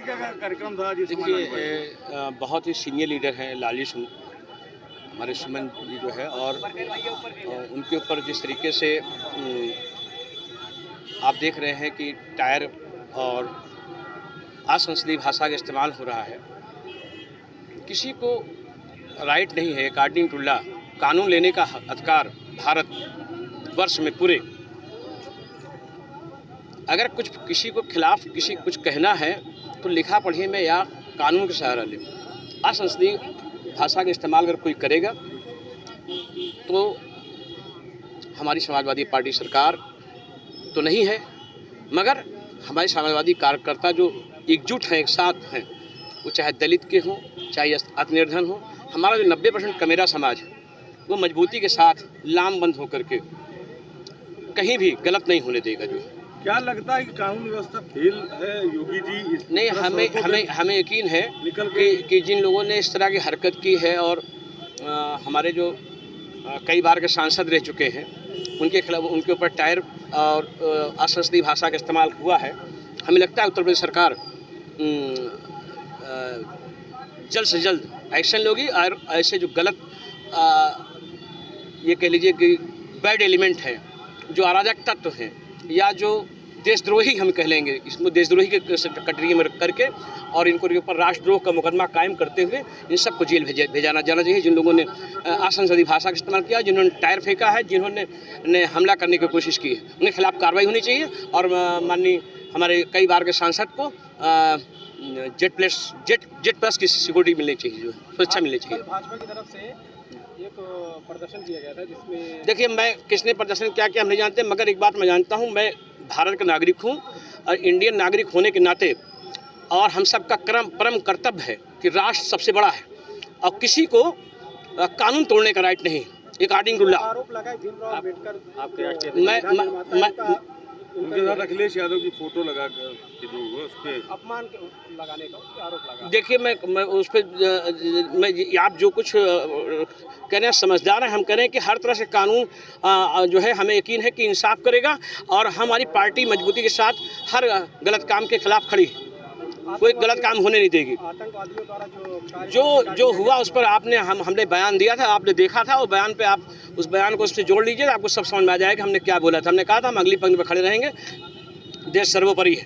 क्या कार्यक्रम था जिसमें देखिए बहुत ही सीनियर लीडर हैं लाली हमारे सुमन जी जो है, और उनके ऊपर जिस तरीके से आप देख रहे हैं कि टायर और असंसदीय भाषा का इस्तेमाल हो रहा है। किसी को राइट नहीं है अकॉर्डिंग टू लॉ कानून लेने का अधिकार भारत वर्ष में पूरे। अगर कुछ किसी को खिलाफ किसी कुछ कहना है तो लिखा पढ़ी में या कानून का सहारा ले। असंसदीय भाषा का इस्तेमाल अगर कोई करेगा तो हमारी समाजवादी पार्टी सरकार तो नहीं है, मगर हमारे समाजवादी कार्यकर्ता जो एकजुट हैं, एक साथ हैं, वो चाहे दलित के हों चाहे आत्मनिर्भर हों, हमारा जो 90% कमेरा समाज है वो मजबूती के साथ लामबंद होकर के कहीं भी गलत नहीं होने देगा। जो क्या लगता है कि कानून व्यवस्था फेल है योगी जी? नहीं, हमें यकीन है कि जिन लोगों ने इस तरह की हरकत की है और हमारे जो कई बार के सांसद रह चुके हैं उनके खिलाफ उनके ऊपर टायर और असंसदीय भाषा का इस्तेमाल हुआ है, हमें लगता है उत्तर प्रदेश सरकार जल्द से जल्द एक्शन लोगी और ऐसे जो गलत ये कह लीजिए कि बैड एलिमेंट हैं, जो अराजक तत्व हैं या जो देशद्रोही हम कह लेंगे, इसमें देशद्रोही के कटरी में रख करके और इनको ऊपर राष्ट्रद्रोह का मुकदमा कायम करते हुए इन सबको जेल भेजाना जाना चाहिए। जिन लोगों ने असंसदीय भाषा का इस्तेमाल किया, जिन्होंने टायर फेंका है, जिन्होंने हमला करने की कोशिश की है, उनके खिलाफ कार्रवाई होनी चाहिए। और माननीय हमारे कई बार के सांसद को जेट प्लस की सिक्योरिटी मिलनी चाहिए, जो सुरक्षा मिलनी चाहिए। भाजपा की तरफ से एक प्रदर्शन किया गया था जिसमें देखिए, मैं किसने प्रदर्शन क्या किया हम नहीं जानते, मगर एक बात मैं जानता हूँ, मैं भारत का नागरिक हूँ और इंडियन नागरिक होने के नाते और हम सब का परम कर्तव्य है कि राष्ट्र सबसे बड़ा है और किसी को कानून तोड़ने का राइट नहीं अकॉर्डिंग टू लॉ। आरोप लगाए भीमराव अम्बेडकर आपके राष्ट्रीय उनके साथ अखिलेश यादव की फोटो लगा के जो हुआ उस पर अपमान लगाने का आरोप लगा। देखिए, मैं उस पर मैं आप जो कुछ कह रहे हैं समझदार हैं, हम कह रहे हैं कि हर तरह से कानून जो है हमें यकीन है कि इंसाफ करेगा और हमारी पार्टी मजबूती के साथ हर गलत काम के खिलाफ खड़ी है, कोई गलत काम होने नहीं देगी। आतंकवादियों द्वारा जो हुआ उस पर आपने हमने बयान दिया था, आपने देखा था, वो बयान पे आप उस बयान को उससे जोड़ लीजिए, आपको सब समझ में आ जाएगा हमने क्या बोला था। हमने कहा था हम अगली पंक्ति पर खड़े रहेंगे, देश सर्वोपरि है।